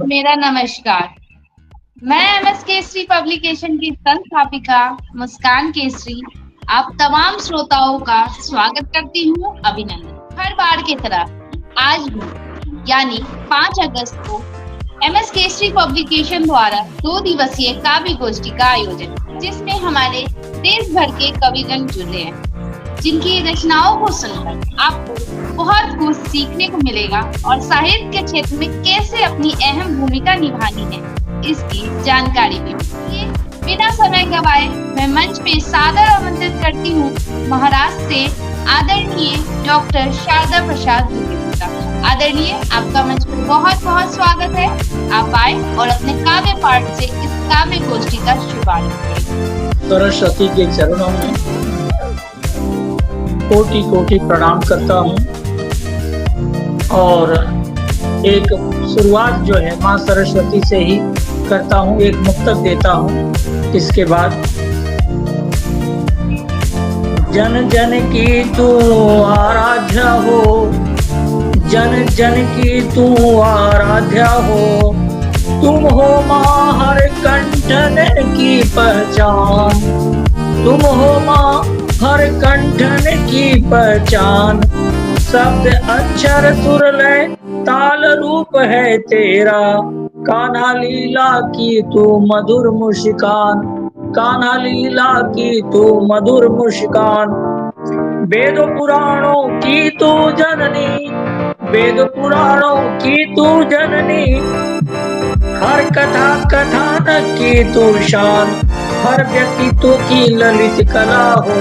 मेरा नमस्कार। मैं एमएस केसरी पब्लिकेशन की संस्थापिका मुस्कान केसरी आप तमाम श्रोताओं का स्वागत करती हूँ। अभिनंदन। हर बार की तरह आज भी यानी 5 अगस्त को एमएस केसरी पब्लिकेशन द्वारा 2 दिवसीय काव्य गोष्ठी का आयोजन, जिसमें हमारे देश भर के कविगण जुड़े हैं, जिनकी रचनाओं को सुनकर आपको बहुत कुछ सीखने को मिलेगा और साहित्य के क्षेत्र में कैसे अपनी अहम भूमिका निभानी है, इसकी जानकारी भी मिलेगी। बिना समय गवाए मैं मंच पे सादर आमंत्रित करती हूँ महाराष्ट्र से आदरणीय डॉक्टर शारदा प्रसाद दुबे का। आदरणीय, आपका मंच पर बहुत बहुत स्वागत है। आप आए और अपने काव्य पाठ से इस काव्य गोष्ठी का शुभारंभ करें। सरस्वती के चरणों में कोटि कोटि प्रणाम करता हूँ और एक शुरुआत जो है माँ सरस्वती से ही करता हूँ। एक मुक्तक देता हूँ। इसके बाद जन जन की तू आराध्या हो, जन जन की तू आराध्या हो, तुम हो माँ हर कंठन की पहचान, तुम हो माँ हर कंठन की पहचान, शब्द अक्षर सुर लय ताल रूप है तेरा, कान्हा लीला की तू मधुर मुस्कान, कान्हा लीला की तू मधुर मुस्कान, वेद पुराणों की तू जननी, वेद पुराणों की तू जननी, हर कथा कथानक की तू शान, हर व्यक्तित्व की ललित कला हो,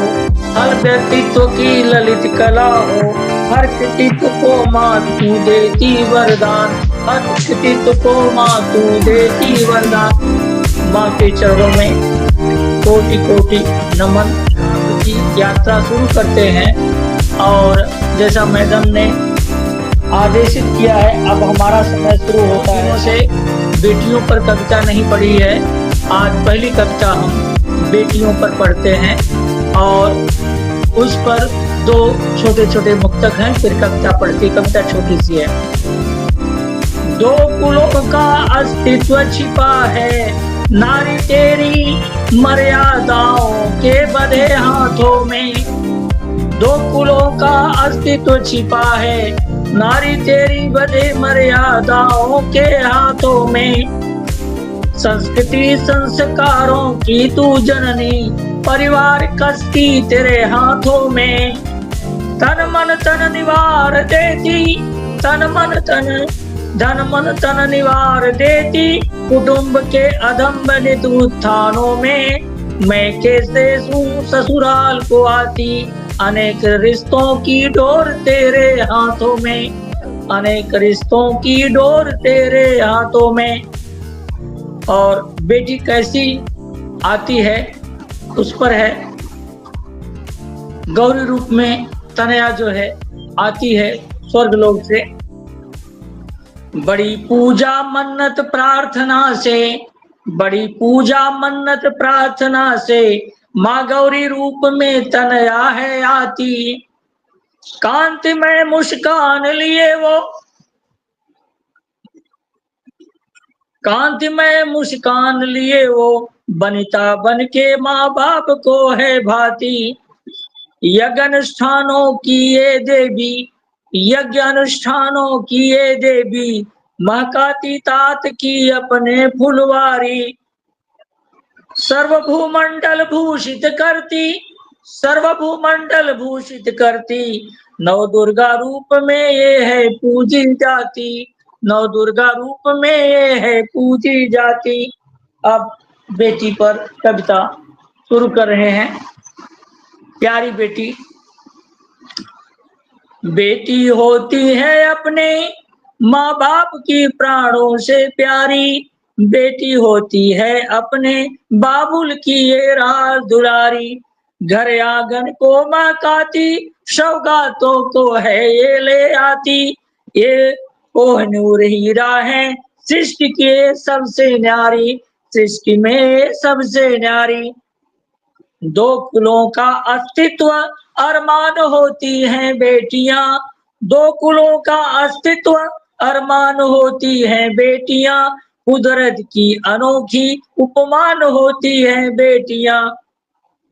हर व्यक्तित्व की ललित कला हो, हर कृतित्व को माँ तू देती वरदान, हर कृतित्व को माँ तू देती वरदान। माँ के चरणों में कोटि कोटि नमन की यात्रा शुरू करते हैं। और जैसा मैडम ने आदेशित किया है, अब हमारा समय शुरू होता है। से बेटियों पर कविता नहीं पढ़ी है, आज पहली कविता हम बेटियों पर पढ़ते हैं और उस पर 2 छोटे छोटे मुक्तक हैं, फिर कविता पढ़ती। कविता छोटी सी है। 2 कुलों का अस्तित्व छिपा है, नारी तेरी मर्यादाओं के बंधे हाथों में, 2 कुलों का अस्तित्व छिपा है, नारी तेरी बंधे मर्यादाओं के हाथों में, संस्कृति संस्कारों की तू जननी, परिवार कस्ती तेरे हाथों में, तन मन तन निवार देती, तन मन तन धन मन तन निवार देती, कुटुंब के अधम उत्थानों में, मैं कैसे ससुराल को आती, अनेक रिश्तों की डोर तेरे हाथों में, अनेक रिश्तों की डोर तेरे हाथों में। और बेटी कैसी आती है उस पर है। गौरी रूप में तनया जो है आती है स्वर्ग लोक से, बड़ी पूजा मन्नत प्रार्थना से, बड़ी पूजा मन्नत प्रार्थना से, माँ गौरी रूप में तनया है आती, कांति में मुस्कान लिए वो, कांति में मुस्कान लिए वो, बनिता बन के माँ बाप को है भाती, यज्ञ अनुष्ठानों की ये देवी, यज्ञ अनुष्ठानों की ये देवी, महकाती तात की अपने फुलवारी, सर्वभूमंडल भूषित करती, सर्वभूमंडल भूषित करती, नव दुर्गा रूप में ये है पूजी जाती, नव दुर्गा रूप में ये है पूजी जाती। अब बेटी पर कविता शुरू कर रहे हैं। प्यारी बेटी, बेटी होती है अपने माँ बाप की प्राणों से प्यारी, बेटी होती है अपने बाबुल की ये राज दुलारी, घर आंगन को महकाती, सौगातों को है ये ले आती, ये कोहिनूर हीरा है सृष्टि के सबसे न्यारी, सृष्टि में सबसे न्यारी, 2 कुलों का अस्तित्व अरमान होती हैं बेटियां, 2 कुलों का अस्तित्व अरमान होती हैं बेटियां, कुदरत की अनोखी उपमान होती हैं बेटियां।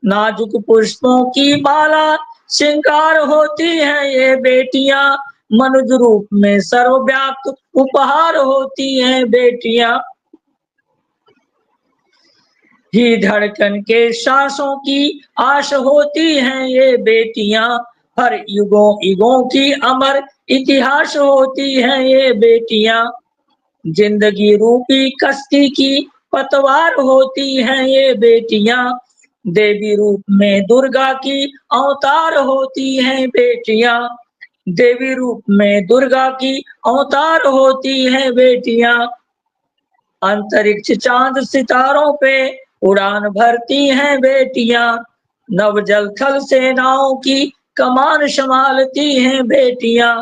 नाजुक पुष्पों की माला श्रृंगार होती हैं ये बेटियां, मनुज रूप में सर्वव्याप्त उपहार होती हैं बेटियां। ही धड़कन के सांसों की आश होती हैं ये बेटियां, हर युगों युगों की अमर इतिहास होती हैं ये बेटियां। जिंदगी रूपी कश्ती की पतवार होती हैं ये बेटियां, देवी रूप में दुर्गा की अवतार होती हैं बेटियां। देवी रूप में दुर्गा की अवतार होती हैं बेटियां। अंतरिक्ष चांद सितारों पे उड़ान भरती हैं बेटियां, नव जल थल सेनाओं की कमान संभालती हैं बेटियां।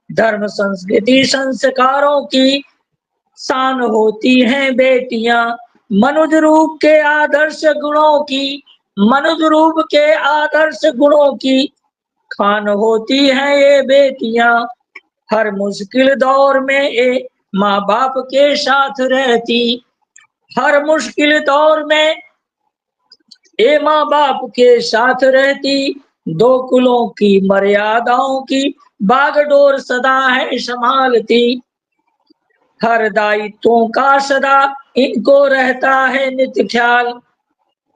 धर्म संस्कृति संस्कारों की शान होती हैं बेटियां, मनुज रूप के आदर्श गुणों की, मनुज रूप के आदर्श गुणों की खान होती हैं ये बेटियां। हर मुश्किल दौर में ये माँ बाप के साथ रहती, हर मुश्किल दौर में ये माँ बाप के साथ रहती, दो कुलों की मर्यादाओं की बागडोर सदा है संभालती। हर दायित्वों का सदा इनको रहता है नित्य ख्याल,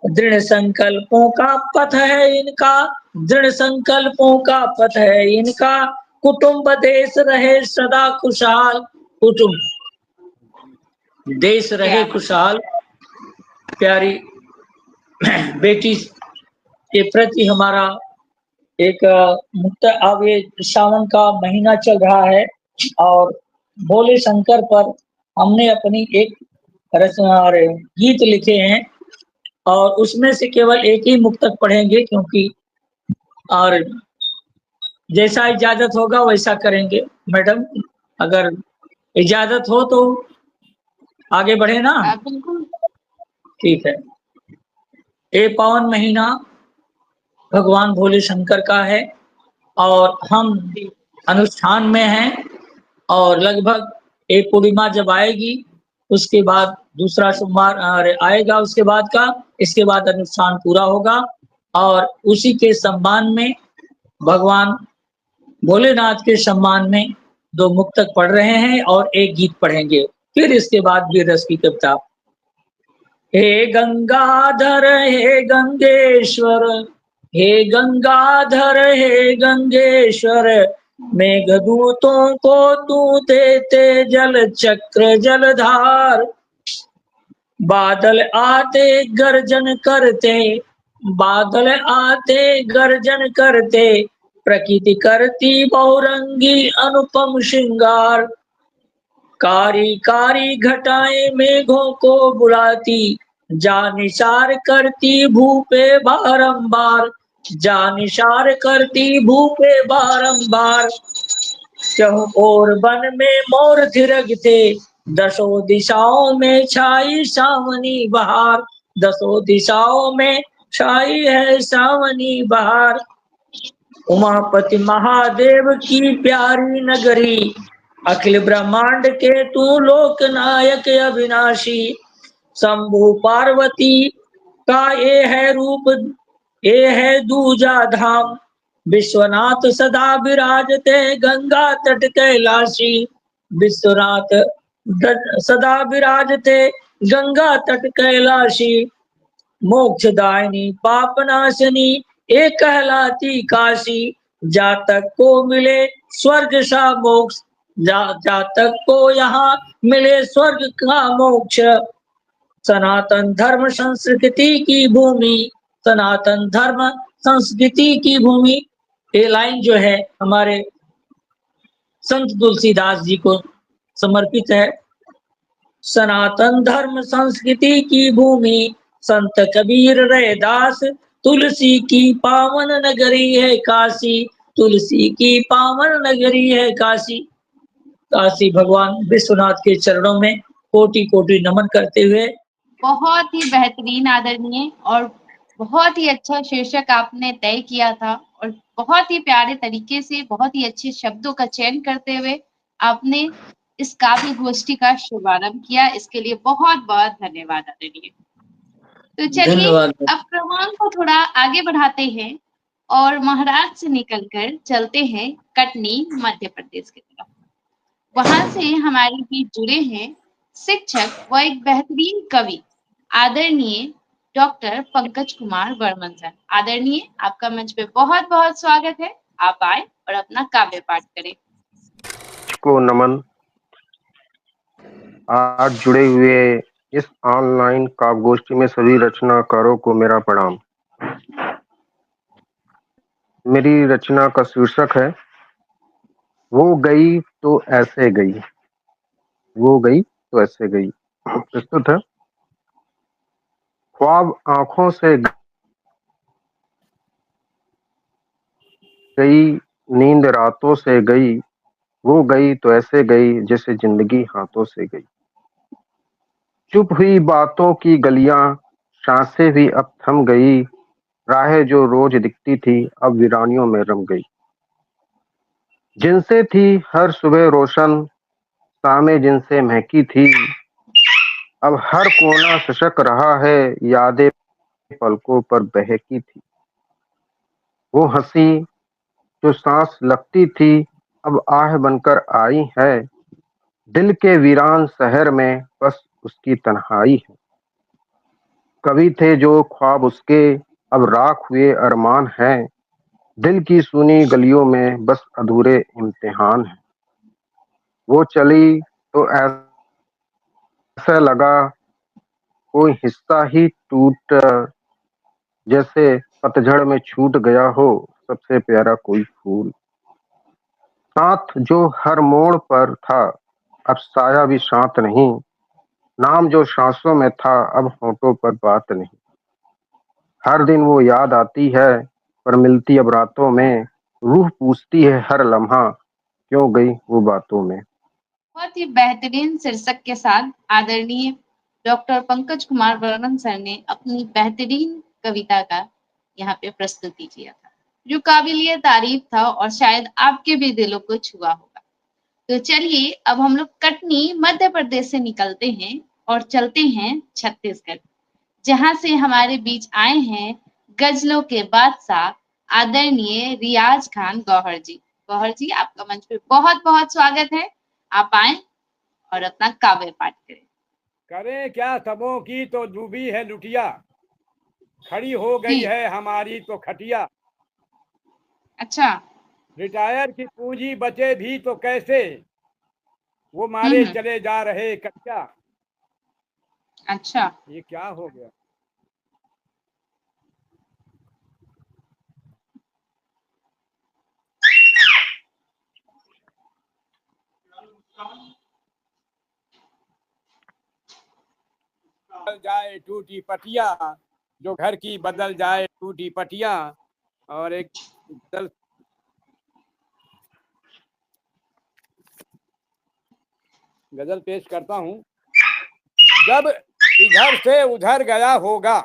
दृढ़ संकल्पों का पथ है इनका, दृढ़ संकल्पों का पथ है इनका। कुटुंब देश रहे सदा खुशहाल, कुटुंब देश रहे खुशहाल। प्यारी बेटी के प्रति हमारा एक मुक्त, अब ये सावन का महीना चल रहा है और भोले शंकर पर हमने अपनी एक रचना और गीत लिखे हैं और उसमें से केवल एक ही मुक्तक पढ़ेंगे, क्योंकि और जैसा इजाजत होगा वैसा करेंगे। मैडम अगर इजाजत हो तो आगे बढ़े ना? बिल्कुल। ठीक है। ये पावन महीना भगवान भोले शंकर का है और हम अनुष्ठान में हैं और लगभग एक पूर्णिमा जब आएगी उसके बाद दूसरा सोमवार आएगा, उसके बाद का, इसके बाद अनुष्ठान पूरा होगा और उसी के सम्मान में भगवान भोलेनाथ के सम्मान में दो मुक्तक पढ़ रहे हैं और एक गीत पढ़ेंगे, फिर इसके बाद वीर रस की कविता। हे गंगाधर हे गंगेश्वर, हे गंगाधर हे गंगेश्वर, मेघदूतों को तू देते जल चक्र जलधार। बादल आते गर्जन करते, बादल आते गर्जन करते, प्रकृति करती बहुरंगी अनुपम श्रृंगार। कारी कारी घटाएं मेघों को बुलाती, जानिसार करती भूपे बारंबार, जानिसार करती भूपे बारंबार। चहुं ओर वन में मोर थिरकते, दसों दिशाओं में छाई सावनी बहार, दसों दिशाओं में छाई है सावनी बहार। उमापति महादेव की प्यारी नगरी, अखिल ब्रह्मांड के तू लोक नायक अविनाशी। शंभु पार्वती का ये है रूप, ये है दूजा धाम, विश्वनाथ सदा विराजते गंगा तट कैलाशी। विश्वनाथ सदा विराजते गंगा तट कैलाशी। मोक्षदायिनी पापनाशनी ये कहलाती काशी, जातक को मिले स्वर्ग सा मोक्ष, जातक को यहाँ मिले स्वर्ग का मोक्ष। सनातन धर्म संस्कृति की भूमि, सनातन धर्म संस्कृति की भूमि। ये लाइन जो है हमारे संत तुलसीदास जी को समर्पित है। सनातन धर्म संस्कृति की भूमि, संत कबीर रैदास, तुलसी की पावन नगरी है काशी, तुलसी की पावन नगरी है काशी। काशी भगवान विश्वनाथ के चरणों में कोटि कोटि नमन करते हुए। बहुत ही बेहतरीन आदरणीय और बहुत ही अच्छा शीर्षक आपने तय किया था और बहुत ही प्यारे तरीके से बहुत ही अच्छे शब्दों का चयन करते हुए आपने इस काव्य गोष्ठी का शुभारंभ किया, इसके लिए बहुत बहुत धन्यवाद आदरणीय। तो चलिए धन्यवाद। अब क्रमांक को थोड़ा आगे बढ़ाते हैं और महाराष्ट्र से निकलकर चलते हैं कटनी मध्य प्रदेश की तरफ। वहां से हमारे बीच जुड़े हैं शिक्षक व एक बेहतरीन कवि आदरणीय डॉक्टर पंकज कुमार बर्मन सर। आदरणीय, आपका मंच पे बहुत बहुत स्वागत है। आप आए और अपना काव्य पाठ करें। को नमन। आज जुड़े हुए इस ऑनलाइन काव्यगोष्ठी में सभी रचनाकारों को मेरा प्रणाम। मेरी रचना का शीर्षक है वो गई तो ऐसे गई। वो गई तो ऐसे गई। प्रस्तुत है। ख्वाब आंखों से गई, नींद रातों से गई। वो गई तो ऐसे गई जैसे जिंदगी हाथों से गई। चुप हुई बातों की गलियां, सांसें भी अब थम गई। राहें जो रोज दिखती थी अब वीरानियों में रम गई। जिनसे थी हर सुबह रोशन, शामें जिनसे महकी थी, अब हर कोना सशक रहा है। यादें पलकों पर बहकी थी। वो हंसी जो सांस लगती थी अब आह बनकर आई है। दिल के वीरान शहर में बस उसकी तन्हाई है। कवि थे जो ख्वाब उसके अब राख हुए अरमान हैं। दिल की सुनी गलियों में बस अधूरे इम्तिहान हैं। वो चली तो ऐसा लगा कोई हिस्सा ही टूट, जैसे पतझड़ में छूट गया हो सबसे प्यारा कोई फूल। साथ जो हर मोड़ पर था अब साया भी शांत नहीं। नाम जो सांसों में था अब होठों पर बात नहीं। हर दिन वो याद आती है पर मिलती अब रातों में। रूह पूछती है हर लम्हा क्यों गई वो बातों में। बहुत ही बेहतरीन शीर्षक के साथ आदरणीय डॉक्टर पंकज कुमार बर्मन सर ने अपनी बेहतरीन कविता का यहाँ पे प्रस्तुति किया था, जो काबिलियत तारीफ था और शायद आपके भी दिलों को छुआ होगा। तो चलिए अब हम लोग कटनी मध्य प्रदेश से निकलते हैं और चलते हैं छत्तीसगढ़, जहां से हमारे बीच आए हैं गजलों के बादशाह आदरणीय रियाज खान गौहर जी। गौहर जी, आपका मंच पे बहुत बहुत स्वागत है। आप आए और अपना काव्य पाठ करें। करें क्या सबों की तो डूबी है लुटिया, खड़ी हो गई है हमारी तो खटिया। अच्छा। रिटायर की पूंजी बचे भी तो कैसे, वो मारे चले जा रहे कच्चा। अच्छा। ये क्या हो गया। बदल जाए टूटी पटिया, जो घर की बदल जाए टूटी पटिया। और एक गजल पेश करता हूँ। जब इधर से उधर गया होगा,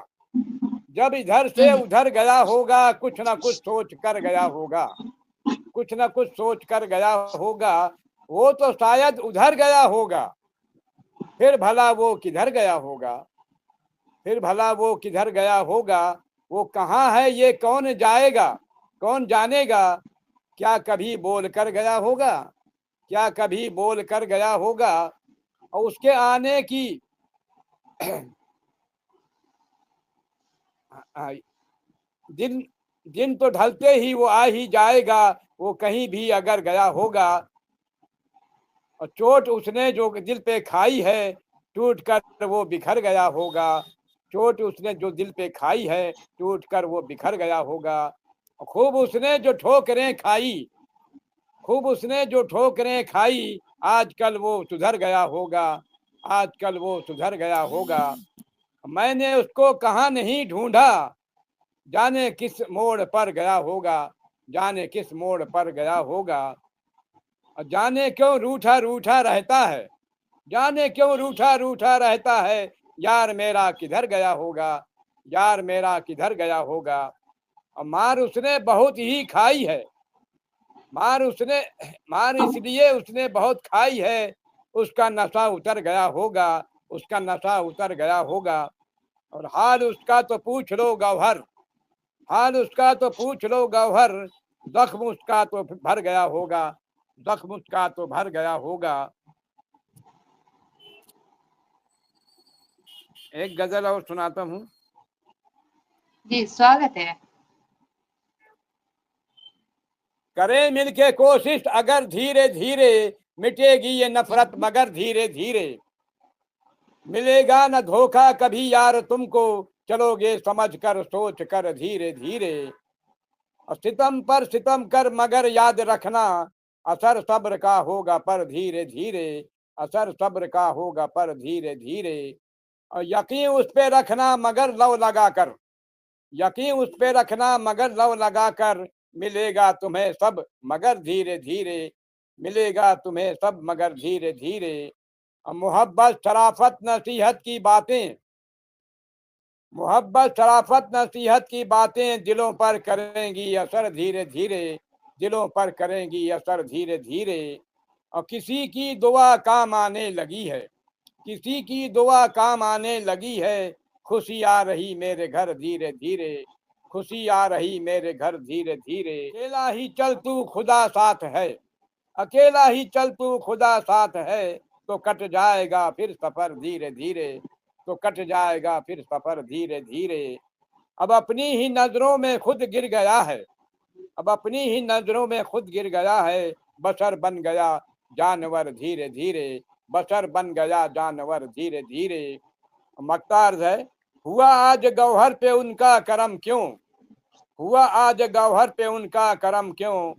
जब इधर से उधर गया होगा, कुछ ना कुछ सोच कर गया होगा। कुछ ना कुछ सोच कर गया होगा, वो तो शायद उधर गया होगा। फिर भला वो किधर गया होगा, फिर भला वो किधर गया होगा। वो कहाँ है ये कौन जाएगा, कौन जानेगा। क्या कभी बोल कर गया होगा, क्या कभी बोल कर गया होगा। और उसके आने की दिन दिन तो ढलते ही वो आ ही जाएगा। वो कहीं भी अगर गया होगा, और चोट उसने जो दिल पे खाई है, टूट कर वो बिखर गया होगा। चोट उसने जो दिल पे खाई है, टूट कर वो बिखर गया होगा। खूब उसने जो ठोकरें खाई, खूब उसने जो ठोकरें खाई, आजकल वो सुधर गया होगा, आजकल वो सुधर गया होगा। मैंने उसको कहाँ नहीं ढूंढा, जाने किस मोड़ पर गया होगा, जाने किस मोड़ पर गया होगा। जाने क्यों रूठा रूठा रहता है, जाने क्यों रूठा रूठा रहता है। यार मेरा किधर गया होगा, यार मेरा किधर गया होगा। और मार उसने बहुत ही खाई है, मार इसलिए उसने बहुत खाई है, उसका नशा उतर गया होगा, उसका नशा उतर गया होगा। और हाल उसका तो पूछ लो गौहर, हाल उसका तो पूछ लो गौहर, जख्म उसका तो भर गया होगा, जख्म उसका तो भर गया होगा। एक गजल और सुनाता हूँ। जी स्वागत है। करें मिलके कोशिश अगर धीरे धीरे, मिटेगी ये नफरत मगर धीरे धीरे। मिलेगा न धोखा कभी यार तुमको, चलोगे समझ कर सोच कर धीरे धीरे। और सितम पर सितम कर मगर याद रखना, असर सब्र का होगा पर धीरे धीरे, असर सब्र का होगा पर धीरे धीरे। और यकीन उस पे रखना मगर लव लगा कर, यकीन उस पे रखना मगर लव लगा कर। मिलेगा तुम्हें सब मगर धीरे धीरे, मिलेगा तुम्हें सब मगर धीरे धीरे। मोहब्बत शराफत नसीहत की बातें, मोहब्बत शराफत नसीहत की बातें दिलों पर करेंगी असर धीरे धीरे, दिलों पर करेंगी असर धीरे धीरे। और किसी की दुआ काम आने लगी है, किसी की दुआ काम आने लगी है। खुशी आ रही मेरे घर धीरे धीरे, खुशी आ रही मेरे घर धीरे धीरे। अकेला ही चल तू खुदा साथ है, अकेला ही चल तू खुदा साथ है। तो कट जाएगा फिर सफर धीरे धीरे, तो कट जाएगा फिर सफर धीरे धीरे। अब अपनी ही नजरों में खुद गिर गया है, अब अपनी ही नजरों में खुद गिर गया है। बशर बन गया जानवर धीरे धीरे, बशर बन गया जानवर धीरे धीरे। मक्तार्ज है, हुआ आज गौहर पे उनका करम क्यों, हुआ आज गौहर पे उनका करम क्यों।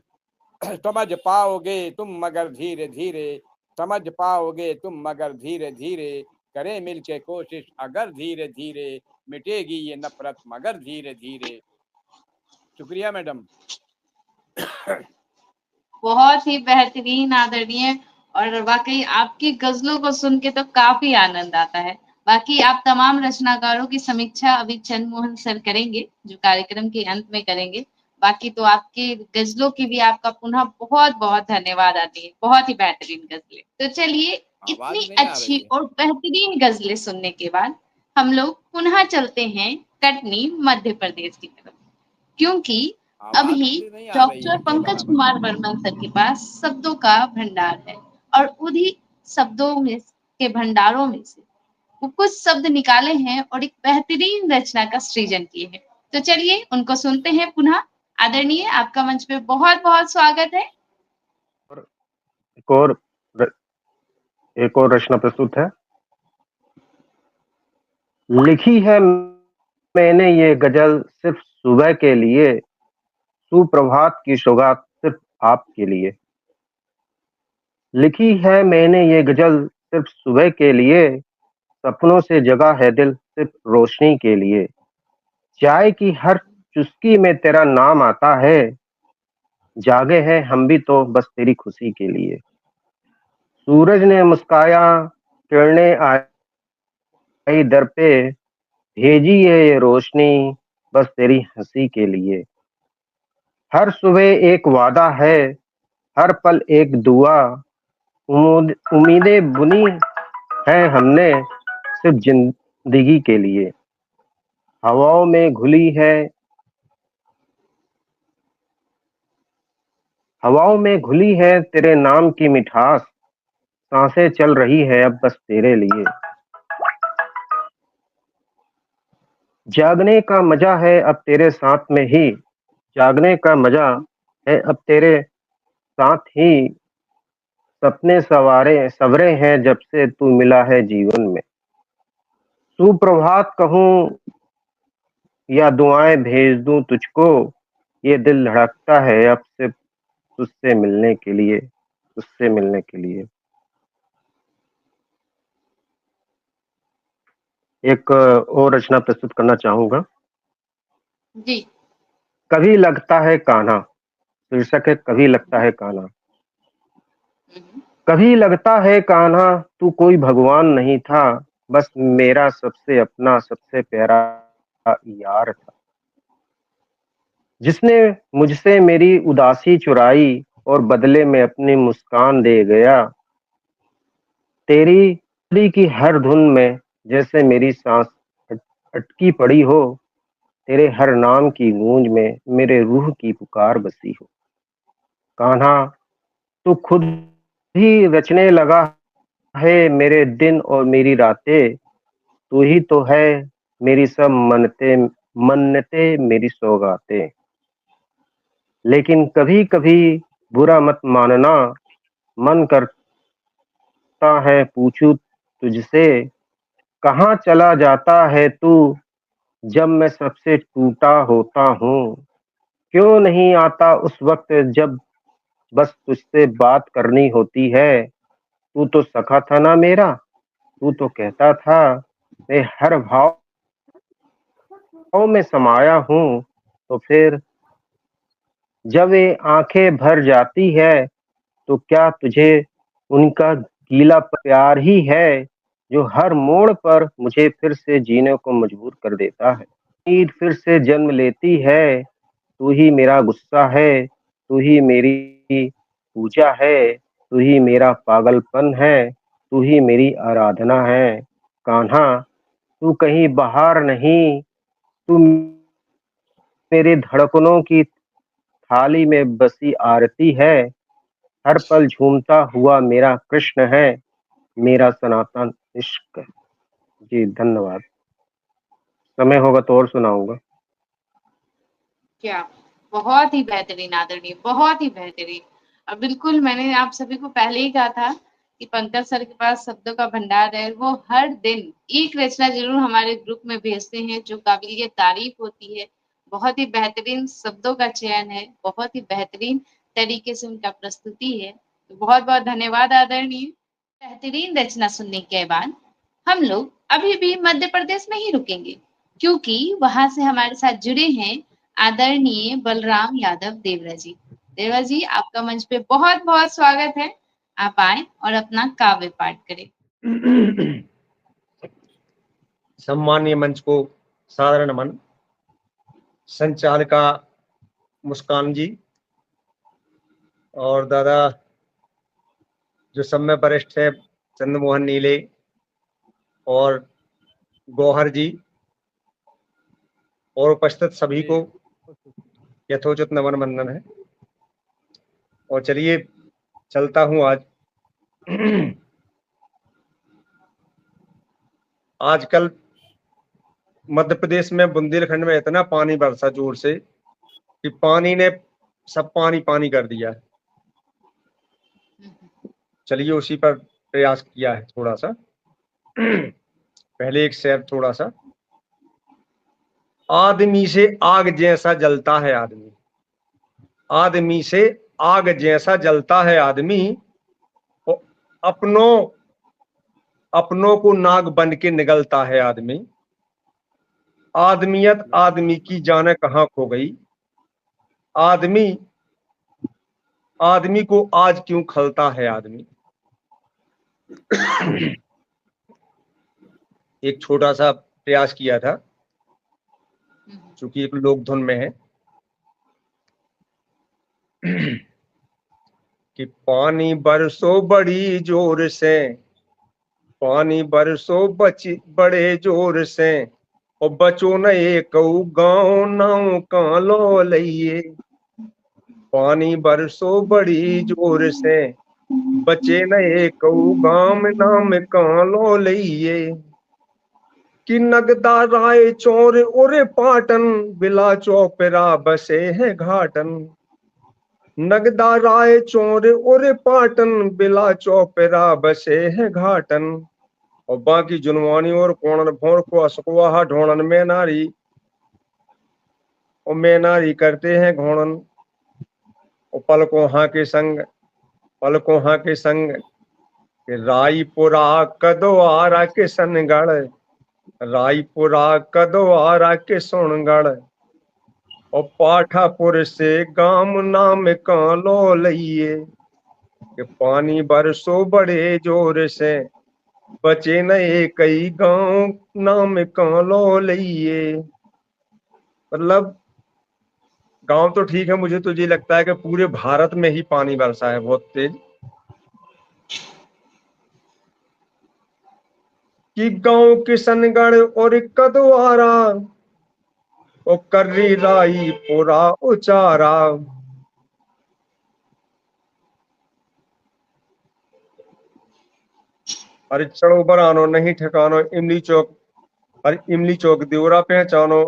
समझ पाओगे तुम मगर धीरे धीरे, समझ पाओगे तुम मगर धीरे धीरे। करें मिलके कोशिश अगर धीरे धीरे, मिटेगी ये नफरत मगर धीरे धीरे। शुक्रिया मैडम। बहुत ही बेहतरीन, आदरणीय। और वाकई आपकी गजलों को सुन के तो काफी आनंद आता है। बाकी आप तमाम रचनाकारों की समीक्षा अभी चंद्रमोहन सर करेंगे, जो कार्यक्रम के अंत में करेंगे। बाकी तो आपके गजलों की भी आपका पुनः बहुत बहुत धन्यवाद आती है, बहुत ही बेहतरीन गजलें। तो चलिए, आवाज इतनी नहीं आ रही अच्छी है। और बेहतरीन गजलें सुनने के बाद हम लोग पुनः चलते हैं कटनी मध्य प्रदेश की तरफ, क्योंकि आवाज अभी नहीं आ रही है डॉक्टर के पंकज बराबर। कुमार वर्मा सर के पास शब्दों का भंडार है, और उन्हीं शब्दों में के भंडारों में से वो कुछ शब्द निकाले हैं और एक बेहतरीन रचना का सृजन किए हैं। तो चलिए उनको सुनते हैं पुनः। आदरणीय, आपका मंच पे बहुत बहुत स्वागत है। और एक और एक और रचना प्रस्तुत है। लिखी है मैंने ये गजल सिर्फ सुबह के लिए, सुप्रभात की सौगात सिर्फ आपके लिए। लिखी है मैंने ये गजल सिर्फ सुबह के लिए, सपनों से जगा है दिल सिर्फ रोशनी के लिए। चाय की हर चुस्की में तेरा नाम आता है, जागे हैं हम भी तो बस तेरी खुशी के लिए। सूरज ने मुस्काया, किरणें आई दर पे, भेजी है ये रोशनी बस तेरी हंसी के लिए। हर सुबह एक वादा है, हर पल एक दुआ, उम्मीदें बुनी है हमने सिर्फ जिंदगी के लिए। हवाओं में घुली है, हवाओं में घुली है तेरे नाम की मिठास, सांसें चल रही है अब बस तेरे लिए। जागने का मजा है अब तेरे साथ में ही, जागने का मजा है अब तेरे साथ ही। सपने सवरे हैं जब से तू मिला है जीवन में। सुप्रभात कहूँ या दुआएं भेज दूं तुझको, ये दिल धड़कता है अब से तुझसे मिलने के लिए, तुझसे मिलने के लिए। एक और रचना प्रस्तुत करना चाहूंगा। जी। कभी लगता है कान्हा, शीर्षक है कभी लगता है कान्हा। कभी लगता है कान्हा तू कोई भगवान नहीं था, बस मेरा सबसे अपना सबसे प्यारा यार था। जिसने मुझसे मेरी उदासी चुराई, और बदले में अपनी मुस्कान दे गया। तेरी की हर धुन में जैसे मेरी सांस अटकी पड़ी हो, तेरे हर नाम की गूंज में मेरे रूह की पुकार बसी हो। कान्हा, तू खुद ही रचने लगा है मेरे दिन और मेरी रातें। तू ही तो है मेरी सब मन्नतें, मेरी सौगातें। लेकिन कभी कभी बुरा मत मानना, मन करता है पूछूं तुझसे, कहाँ चला जाता है तू जब मैं सबसे टूटा होता हूँ। क्यों नहीं आता उस वक्त जब बस तुझसे बात करनी होती है। तू तो सखा था ना मेरा, तू तो कहता था मैं हर भाव में समाया हूँ। तो फिर जब ये आंखें भर जाती है, तो क्या तुझे उनका गीला प्यार ही है जो हर मोड़ पर मुझे फिर से जीने को मजबूर कर देता है। नींद फिर से जन्म लेती है, तू ही मेरा गुस्सा है, तू ही मेरी पूजा है, तू ही मेरा पागलपन है, तू ही मेरी आराधना है। कान्हा, तू कहीं बाहर नहीं, तू मेरी धड़कनों की थाली में बसी आरती है। हर पल झूमता हुआ मेरा कृष्ण है, मेरा सनातन इश्क है। जी धन्यवाद। समय होगा तो और सुनाऊंगा। क्या, बहुत ही बेहतरीन आदरणीय, बहुत ही बेहतरीन। और बिल्कुल मैंने आप सभी को पहले ही कहा था कि पंकज सर के पास शब्दों का भंडार है। वो हर दिन एक रचना जरूर हमारे ग्रुप में भेजते हैं जो काबिलिए तारीफ होती है। बहुत ही बेहतरीन शब्दों का चयन है, बहुत ही बेहतरीन तरीके से उनका प्रस्तुति है। तो बहुत बहुत धन्यवाद आदरणीय। बेहतरीन रचना सुनने के बाद हम लोग अभी भी मध्य प्रदेश में ही रुकेंगे, क्योंकि वहां से हमारे साथ जुड़े हैं आदरणीय बलराम यादव देवरा जी। देवरा जी, आपका मंच पे बहुत बहुत स्वागत है। आप आए और अपना काव्य पाठ करें। सम्मानीय मंच को सादर नमन। संचालिका मुस्कान जी और दादा जो सब में वरिष्ठ है चंद्रमोहन नीले और गौहर जी और उपस्थित सभी को यथोचित नमन वंदन है। और चलिए चलता हूं आज। आजकल मध्य प्रदेश में बुंदेलखंड में इतना पानी बरसा जोर से कि पानी ने सब पानी पानी कर दिया है। चलिए उसी पर प्रयास किया है थोड़ा सा। पहले एक शेर थोड़ा सा। आदमी से आग जैसा जलता है आदमी, आदमी से आग जैसा जलता है आदमी, और अपनों को नाग बन के निगलता है आदमी। आदमियत आदमी की जाने कहाँ खो गई, आदमी को आज क्यों खलता है आदमी। एक छोटा सा प्रयास किया था चूंकि एक लोक धुन में है कि पानी बरसो बड़ी जोर से, पानी बरसो बड़े जोर से, और बचो न एक गाँव नाव का लो लइए। पानी बरसो बड़ी जोर से, बचे न एक गाँव नाम का लो लइए। कि नगदा राय चोर ओरे पाटन, बिला चौपरा बसे है घाटन। नगदा राय चोर ओरे पाटन, बिला चौपरा बसे है घाटन। और बाकी जुनवानी और कोणन भोर को असकुआ ढोणन में नारी, और में नारी करते हैं घोणन। और पलकों हाँ के संग, पलकों हाँ के संग, रायपुरा कदवारा के सनगढ़, रायपुरा कदवारा के सोनगढ़, और पाठापुर से गाम नाम का लो लइए। कि पानी बरसो बड़े जोर से, बचे न एक गांव नाम का लो लइए। मतलब गांव तो ठीक है, मुझे तो ये लगता है कि पूरे भारत में ही पानी बरसा है बहुत तेज। कि गांव किशनगढ़ और कदवारा ओ कर्री राई पूरा उचारा। अरे चढ़ो बरानो नहीं ठिकानो इमली चौक, अरे इमली चौक देवरा पहचानो,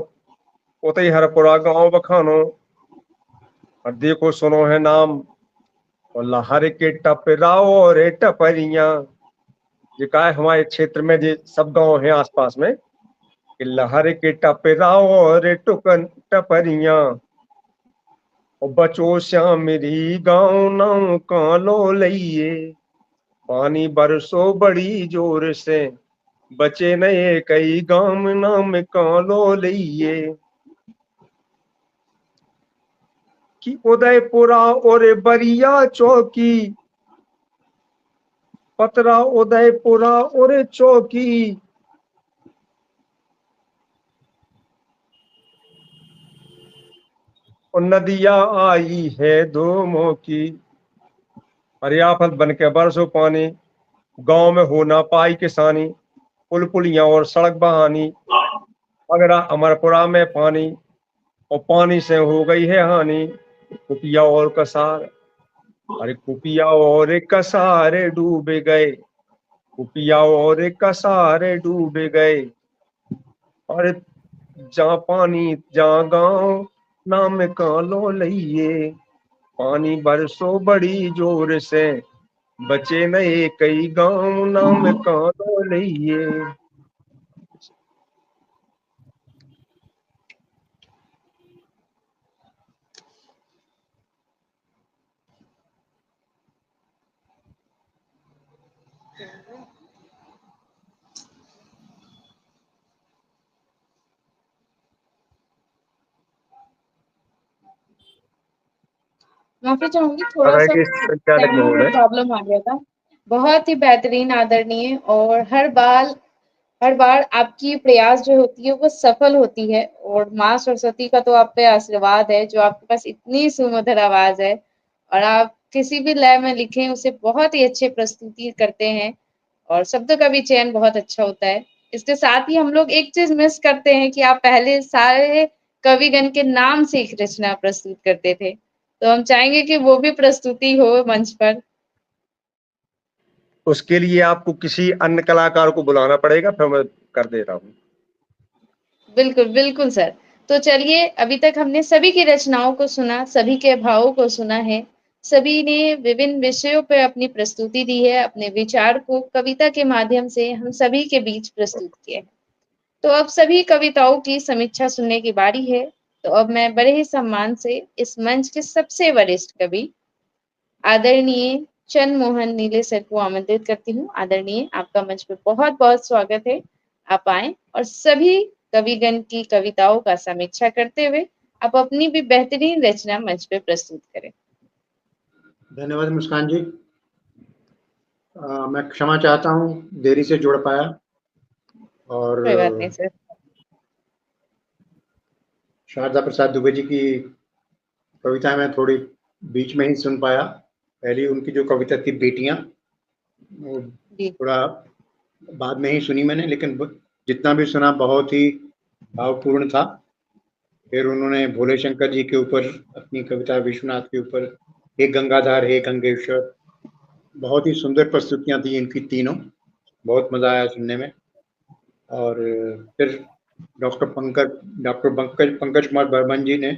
उतई हरपुरा गांव बखानो। और देखो सुनो है नाम, और लहर के टपराओ और टपरिया। ये का है हमारे क्षेत्र में जो सब गांव है आसपास में, कि लहर के टपराओ और टुकन टपरिया। और बचो श्यामरी गांव नाव कालो लइये, पानी बरसो बड़ी जोर से, बचे नए कई गांव नाम कालो लइये। कि उदयपुरा और बरिया चौकी, पतरा उदयपुरा और चौकी। और नदिया आई है धूमों की, अरे आफत बन के बरसो पानी, गांव में हो ना पाई किसानी। पुल पुलियां और सड़क बहानी, अगर अमरपुरा में पानी, और पानी से हो गई है हानि। कुपिया और कसार, अरे कुपिया और कसारे डूब गए, कुपिया और कसारे डूब गए। और जहाँ पानी जहाँ गांव नाम कालो लइये, पानी बरसो बड़ी जोर से, बचे नए कई गांव नाम कालो लइये। माफी चाहूंगी, थोड़ा पता है सा कि संचालक टाइमिंग महोदय, में प्रॉब्लम आ गया था। बहुत ही बेहतरीन, आदरणीय, और हर बार आपकी प्रयास जो होती है वो सफल होती है। और माँ सरस्वती का तो आप पे आशीर्वाद है, जो आपके पास इतनी सुमधुर आवाज है, और आप किसी भी लय में लिखें उसे बहुत ही अच्छे प्रस्तुति करते हैं, और शब्दों का भी चयन बहुत अच्छा होता है। इसके साथ ही हम लोग एक चीज मिस करते हैं कि आप पहले सारे कविगण के नाम से एक रचना प्रस्तुत करते थे, तो हम चाहेंगे कि वो भी प्रस्तुति हो मंच पर। उसके लिए आपको किसी अन्य कलाकार को बुलाना पड़ेगा, फिर मैं कर दे रहा हूँ। बिल्कुल, बिल्कुल सर। तो चलिए, अभी तक हमने सभी की रचनाओं को सुना, सभी के भावों को सुना है, सभी ने विभिन्न विषयों पे अपनी प्रस्तुति दी है, अपने विचार को कविता के माध्यम से हम सभी के बीच प्रस्तुत किए। तो अब सभी कविताओं की समीक्षा सुनने की बारी है। तो अब मैं बड़े ही सम्मान से इस मंच के सबसे वरिष्ठ कवि आदरणीय चंद्र मोहन नीले सर को आमंत्रित करती हूँ। आदरणीय, आपका मंच पे बहुत बहुत स्वागत है। आप आए और सभी कविगण की कविताओं का समीक्षा करते हुए आप अपनी भी बेहतरीन रचना मंच पे प्रस्तुत करें। धन्यवाद मुस्कान जी। मैं क्षमा चाहता हूँ देरी से जुड़ पाया, और कोई बात नहीं सर। शारदा प्रसाद दुबे जी की कविता मैं थोड़ी बीच में ही सुन पाया। पहली उनकी जो कविता थी बेटियां, वो जी थोड़ा बाद में ही सुनी मैंने, लेकिन जितना भी सुना बहुत ही भावपूर्ण था। फिर उन्होंने भोले शंकर जी के ऊपर अपनी कविता, विश्वनाथ के ऊपर, हे गंगाधार हे गंगेश्वर, बहुत ही सुंदर प्रस्तुतियां थी इनकी तीनों, बहुत मजा आया सुनने में। और फिर डॉक्टर पंकज कुमार बर्मन जी ने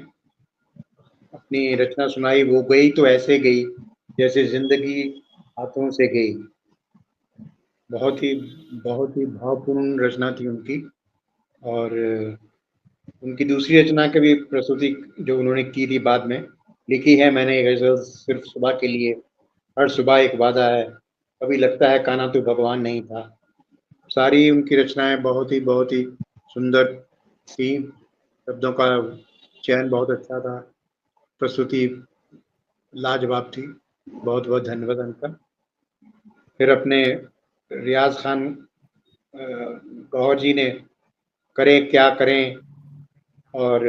अपनी रचना सुनाई, वो गई तो ऐसे गई जैसे जिंदगी हाथों से गई। बहुत ही भावपूर्ण रचना थी उनकी। और उनकी दूसरी रचना की भी प्रस्तुति जो उन्होंने की थी बाद में, लिखी है मैंने गजल सिर्फ सुबह के लिए, हर सुबह एक वादा है, कभी लगता है कान्हा तू भगवान नहीं था। सारी उनकी रचनाएं बहुत ही सुंदर थी, शब्दों का चयन बहुत अच्छा था, प्रस्तुति लाजवाब थी। बहुत बहुत धन्यवाद उनका। फिर अपने रियाज खान गौहर जी ने करें क्या करें और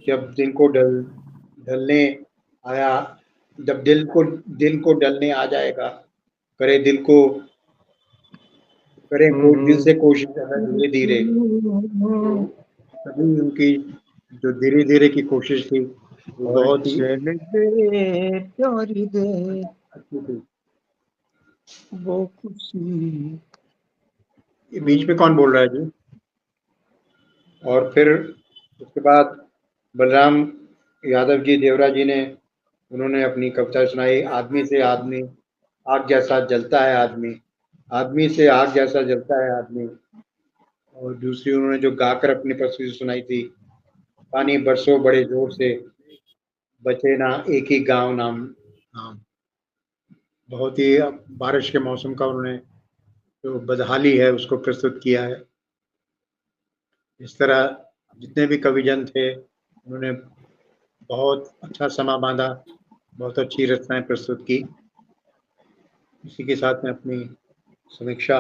जब ढलने आया, जब दिल को ढलने आ जाएगा, करे दिल को दिल से कोशिश करना धीरे धीरे। तभी उनकी जो धीरे धीरे की कोशिश थी वो बहुत ही चल दे प्यारी दे अच्छी थी। वो खुशी। ये बीच में कौन बोल रहा है जी? और फिर उसके बाद बलराम यादव जी, देवरा जी ने उन्होंने अपनी कविता सुनाई, आदमी से आदमी आग जैसा जलता है आदमी, आदमी से आग जैसा जलता है आदमी। और दूसरी उन्होंने जो गाकर अपनी प्रस्तुति सुनाई थी, पानी बरसों बड़े जोर से, बचे ना एक ही गांव नाम नाम। बहुत ही बारिश के मौसम का उन्होंने जो बदहाली है उसको प्रस्तुत किया है। इस तरह जितने भी कविजन थे उन्होंने बहुत अच्छा समा बांधा, बहुत अच्छी रचनाएं प्रस्तुत की। इसी के साथ मैं अपनी समीक्षा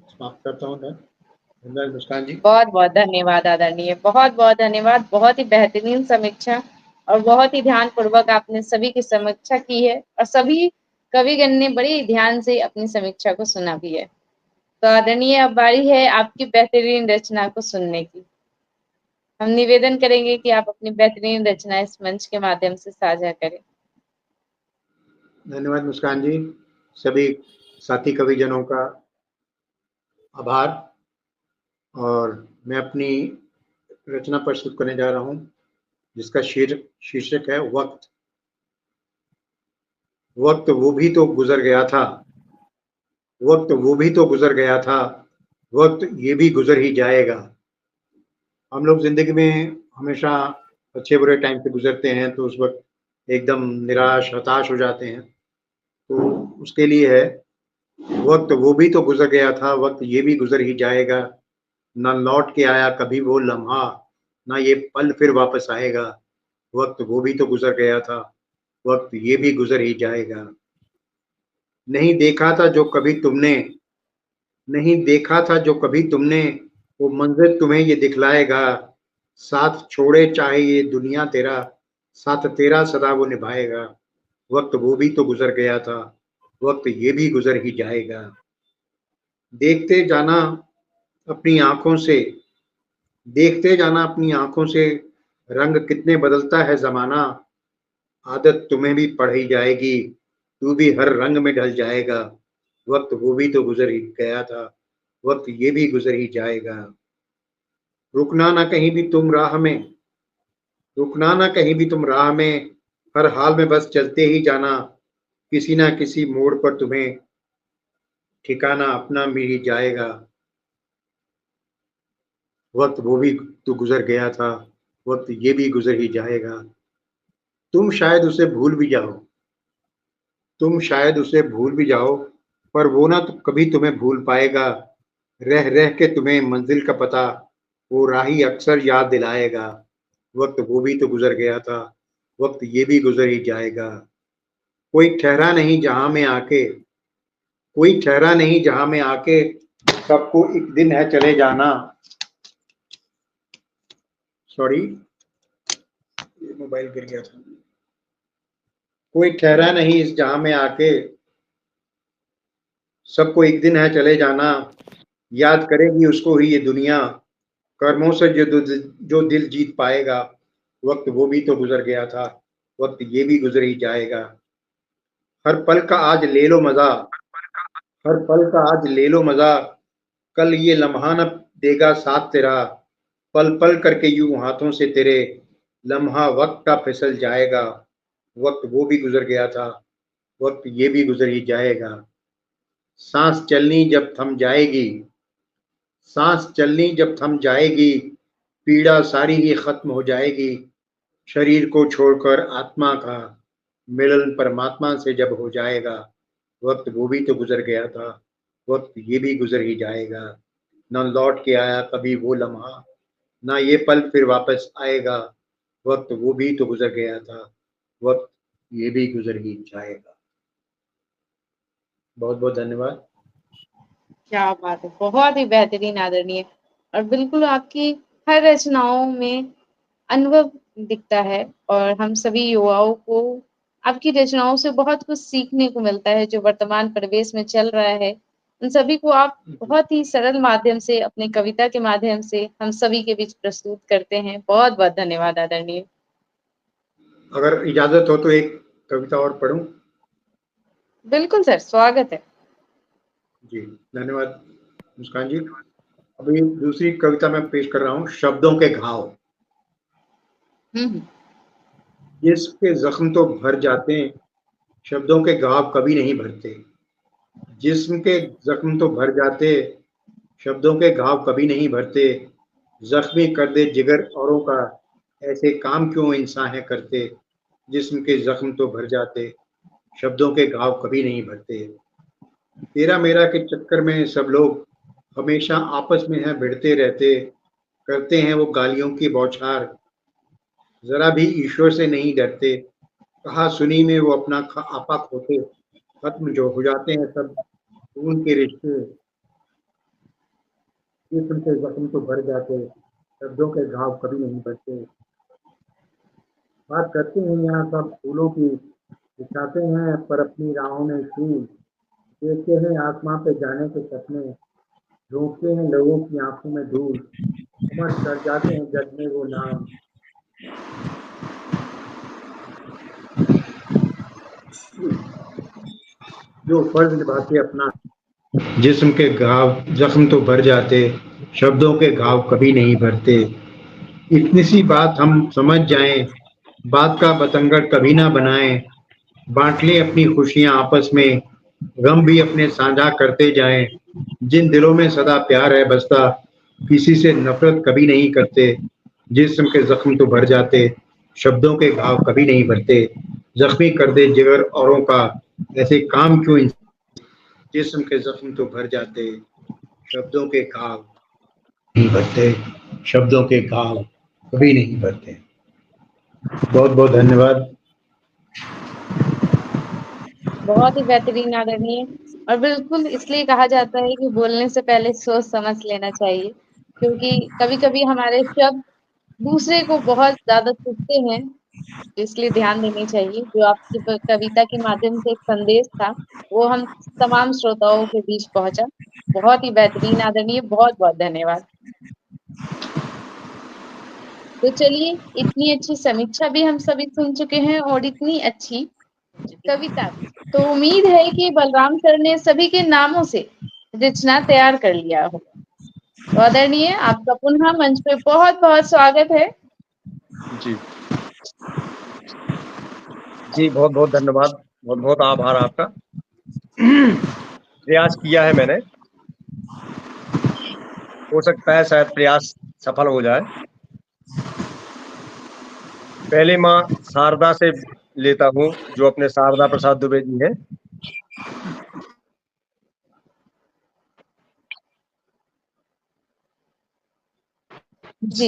समाप्त करता हूँ। धन्यवाद मुस्कान जी। बहुत बहुत धन्यवाद आदरणीय, बहुत बहुत धन्यवाद। बहुत ही बेहतरीन समीक्षा और बहुत ही ध्यान पूर्वक आपने सभी की समीक्षा की है और सभी कविगण ने बड़े ध्यान से अपनी समीक्षा को सुना भी है। तो आदरणीय, अब बारी है आपकी बेहतरीन रचना को सुनने की। हम निवेदन करेंगे कि आप अपनी बेहतरीन रचना इस मंच के माध्यम से साझा करें। धन्यवाद मुस्कान जी। सभी साथी कविजनों का आभार। और मैं अपनी रचना प्रस्तुत करने जा रहा हूँ जिसका शीर्षक है वक्त। वक्त वो भी तो गुजर गया था, वक्त वो भी तो गुजर गया था, वक्त ये भी गुजर ही जाएगा। हम लोग जिंदगी में हमेशा अच्छे बुरे टाइम से गुजरते हैं तो उस वक्त एकदम निराश हताश हो जाते हैं। तो उसके लिए है, वक्त वो भी तो गुजर गया था, वक्त ये भी गुजर ही जाएगा। ना लौट के आया कभी वो लम्हा, ना ये पल फिर वापस आएगा। वक्त वो भी तो गुजर गया था, वक्त ये भी गुजर ही जाएगा। नहीं देखा था जो कभी तुमने, नहीं देखा था जो कभी तुमने, वो मंजिल तुम्हें ये दिखलाएगा। साथ छोड़े चाहे ये दुनिया तेरा, साथ तेरा सदा वो निभाएगा। वक्त वो भी तो गुजर गया था, वक्त ये भी गुजर ही जाएगा। देखते जाना अपनी आंखों से, देखते जाना अपनी आंखों से, रंग कितने बदलता है जमाना। आदत तुम्हें भी पड़ ही जाएगी, तू भी हर रंग में ढल जाएगा। वक्त वो भी तो गुजर ही गया था, वक्त ये भी गुजर ही जाएगा। रुकना ना कहीं भी तुम राह में, रुकना ना कहीं भी तुम राह में, हर हाल में बस चलते ही जाना। किसी ना किसी मोड़ पर तुम्हें ठिकाना अपना मिल ही जाएगा। वक्त वो भी तो गुजर गया था, वक्त ये भी गुजर ही जाएगा। तुम शायद उसे भूल भी जाओ, तुम शायद उसे भूल भी जाओ, पर वो ना तो कभी तुम्हें भूल पाएगा। रह रह के तुम्हें मंजिल का पता वो राही अक्सर याद दिलाएगा। वक्त वो भी तो गुजर गया था, वक्त ये भी गुजर ही जाएगा। कोई ठहरा नहीं जहां में आके, कोई ठहरा नहीं जहां में आके, सबको एक दिन है चले जाना। सॉरी, ये मोबाइल गिर गया था। कोई ठहरा नहीं इस जहां में आके, सबको एक दिन है चले जाना। याद करेगी उसको ही ये दुनिया, कर्मों से जो दिल जीत पाएगा। वक्त वो भी तो गुजर गया था, वक्त ये भी गुजर ही जाएगा। हर पल का आज ले लो मजा, हर पल का आज ले लो मजा, कल ये लम्हा न देगा साथ तेरा। पल पल करके यूं हाथों से तेरे, लम्हा वक्त का फिसल जाएगा। वक्त वो भी गुजर गया था, वक्त ये भी गुजर ही जाएगा। सांस चलनी जब थम जाएगी, सांस चलनी जब थम जाएगी, पीड़ा सारी ही खत्म हो जाएगी। शरीर को छोड़कर आत्मा का मिलन परमात्मा से जब हो जाएगा। वक्त वो भी तो गुजर गया था, वक्त ये भी गुजर ही जाएगा। न लौट के आया कभी वो लम्हा, ना ये पल फिर वापस आएगा। वक्त वो भी तो गुजर गया था, वक्त ये भी गुजर ही जाएगा। बहुत बहुत धन्यवाद। क्या बात है, बहुत ही बेहतरीन आदरणीय। और बिल्कुल आपकी हर रचनाओं में अनुभव दिखता है और हम सभी युवाओं को आपकी रचनाओं से बहुत कुछ सीखने को मिलता है जो वर्तमान परिवेश में चल रहा है। उन सभी को आप बहुत ही सरल माध्यम से अपनी कविता के माध्यम से हम सभी के बीच प्रस्तुत करते हैं। बहुत-बहुत धन्यवाद आदरणीय। अगर इजाजत हो तो एक कविता और पढूं? बिल्कुल सर, स्वागत है। जी, धन्यवाद मुस्कान जी। अभी दूसरी कविता मैं पेश कर रहा हूँ, शब्दों के घाव। हुँ। जिसके जख्म तो भर जाते हैं, शब्दों के घाव कभी नहीं भरते। जिस्म के जख्म तो भर जाते, शब्दों के घाव कभी नहीं भरते। जख्मी कर दे जिगर औरों का, ऐसे काम क्यों इंसान है करते। जिस्म के जख्म तो भर जाते, शब्दों के घाव कभी नहीं भरते। तेरा मेरा के चक्कर में सब लोग हमेशा आपस में है भिड़ते रहते। करते हैं वो गालियों की बौछार, जरा भी ईश्वर से नहीं डरते। कहा सुनी में वो अपना आपा खोते, खत्म जो हो जाते हैं सब खून के रिश्ते। जिस्म के जख्म तो भर जाते, शब्दों के घाव कभी नहीं भरते। बात करते हैं यहाँ सब फूलों की, बिछाते हैं पर अपनी राहों में फूल। देखते हैं आसमां पे जाने के सपने, झोंकते हैं लोगों की आंखों में धूल। उमर चढ़ जाते हैं जग में वो नाम, जो फर्ज निभाते अपना। जिस्म के घाव जख्म तो भर जाते, शब्दों के घाव कभी नहीं भरते। इतनी सी बात हम समझ जाएं, बात का बतंगड़ कभी ना बनाएं। बांट लें अपनी खुशियां आपस में, गम भी अपने साझा करते जाएं। जिन दिलों में सदा प्यार है बसता, किसी से नफरत कभी नहीं करते। जिस्म के जख्म तो भर जाते, शब्दों के घाव कभी नहीं भरते। जख्मी कर दे जिगर औरों का, ऐसे काम क्यों। जिस्म के जख्म तो भर जाते, शब्दों के घाव नहीं भरते। शब्दों के घाव कभी नहीं भरते। बहुत बहुत धन्यवाद। बहुत ही बेहतरीन आदरणीय। और बिल्कुल इसलिए कहा जाता है कि बोलने से पहले सोच समझ लेना चाहिए, क्योंकि कभी-कभी हमारे शब्द दूसरे को बहुत ज़्यादा चुभते हैं, इसलिए ध्यान देनी चाहिए। जो आपकी कविता के माध्यम से एक संदेश था, वो हम तमाम श्रोताओं के बीच पहुँचा। बहुत ही बेहतरीन आदरणीय, बहुत-बहुत धन्यवाद। तो चलिए, इतनी अच्छी समीक्षा भी हम सभी सुन चुके हैं और इतनी अच्छी कविता भी। तो उम्मीद है कि बलराम सर ने सभी के नामों से रचना तैयार कर लिया होगा। तो आदरणीय, आपका पुनः मंच पे बहुत-बहुत स्वागत है। जी जी, बहुत बहुत धन्यवाद, बहुत बहुत आभार आपका। प्रयास किया है मैंने, हो सकता है शायद प्रयास सफल हो जाए। पहले माँ शारदा से लेता हूँ, जो अपने शारदा प्रसाद दुबे जी हैं।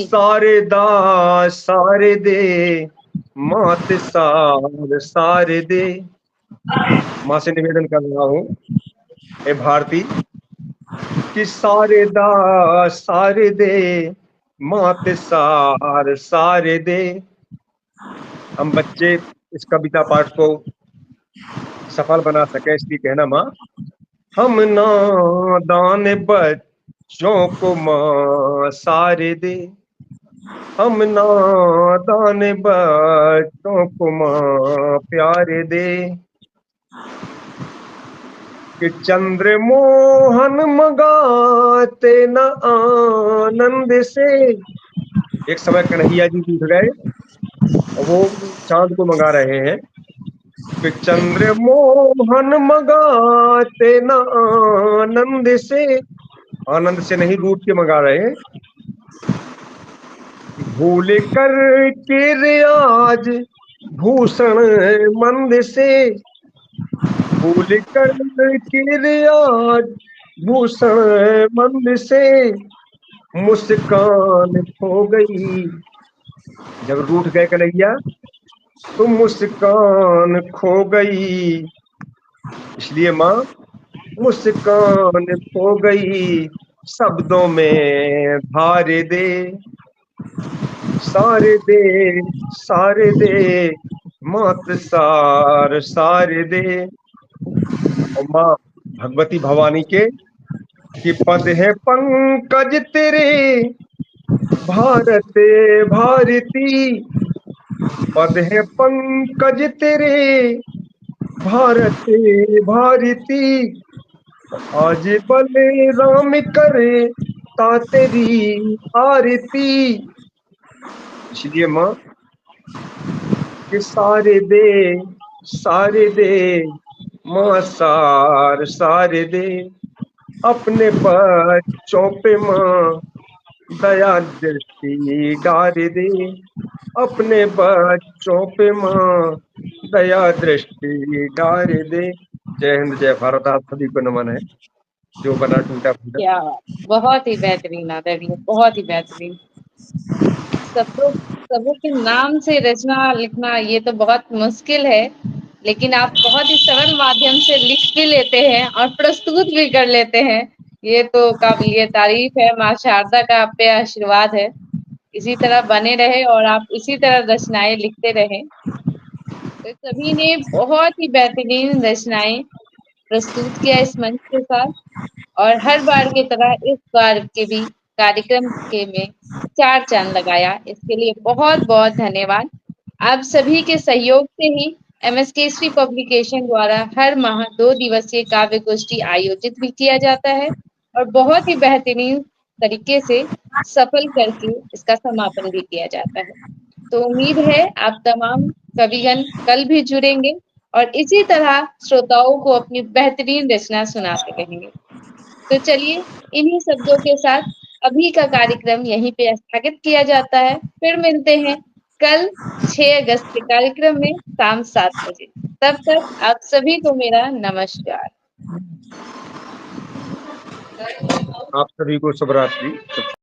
सारे दा सारे दे मात सारे दे। माँ से निवेदन कर रहा हूँ, हे भारती, कि सारे दा सारे दे मात सारे दे। हम बच्चे इस कविता पाठ को सफल बना सके, इसलिए कहना माँ, हम नादान बच्चों को माँ सारे दे। हम नादान बच्चों को माँ प्यारे दे। कि चंद्र मोहन मगाते न आनंद से। एक समय कन्हैया जी उठ गए और वो चांद को मंगा रहे हैं कि चंद्र मोहन मगाते न आनंद से। आनंद से नहीं, रूठ के मंगा रहे हैं। भूल कर के रियाज भूषण मंद से। भूल कर के रियाज भूषण मंद से। मुस्कान खो गई। जब रूठ गए कन्हैया तो मुस्कान खो गई। इसलिए माँ, मुस्कान खो गई, शब्दों में धार दे। सारे दे मात सारे दे। और माँ भगवती भवानी के कि पद है पंकज तेरे भारत भारती, पद है पंकज तेरे भारत भारती। आज बले राम करे ता तेरी आरती। इसलिए माँ कि सारे दे माँ सारे दे। अपने बच्चों पे माँ दया दृष्टि डाल दे, अपने बच्चों पे माँ दया दृष्टि डाल दे। जय हिंद जय भारत। आप सभी को नमन है जो बना टूटा फूटा। क्या बात, बहुत ही बेहतरीन आदरणीय, बहुत ही बेहतरीन। सबों के नाम से रचना लिखना ये तो बहुत मुश्किल है, लेकिन आप बहुत ही सरल माध्यम से लिख भी लेते हैं और प्रस्तुत भी कर लेते हैं। ये तो काबिलियत तारीफ है। माँ शारदा का आप पे आशीर्वाद है। इसी तरह बने रहे और आप इसी तरह रचनाएं लिखते रहें। तो सभी ने बहुत ही बेहतरीन रचनाएं प्रस्तुत किया इस मंच के साथ, और हर बार की तरह इस बार के भी कार्यक्रम के में चार चांद लगाया। इसके लिए बहुत बहुत धन्यवाद। आप सभी के सहयोग से ही एमएस केसरी पब्लिकेशन द्वारा हर माह 2 दिवसीय काव्य गोष्ठी आयोजित भी किया जाता है और बहुत ही बेहतरीन तरीके से सफल करके इसका समापन भी किया जाता है। तो उम्मीद है आप तमाम कविगण कल भी जुड़ेंगे और इसी तरह श्रोताओं को अपनी बेहतरीन रचना सुनाते रहेंगे। तो चलिए, इन्हीं शब्दों के साथ अभी का कार्यक्रम यहीं पे स्थगित किया जाता है। फिर मिलते हैं कल 6 अगस्त के कार्यक्रम में शाम 7 बजे। तब तक आप सभी को मेरा नमस्कार। आप सभी को शुभ रात्रि।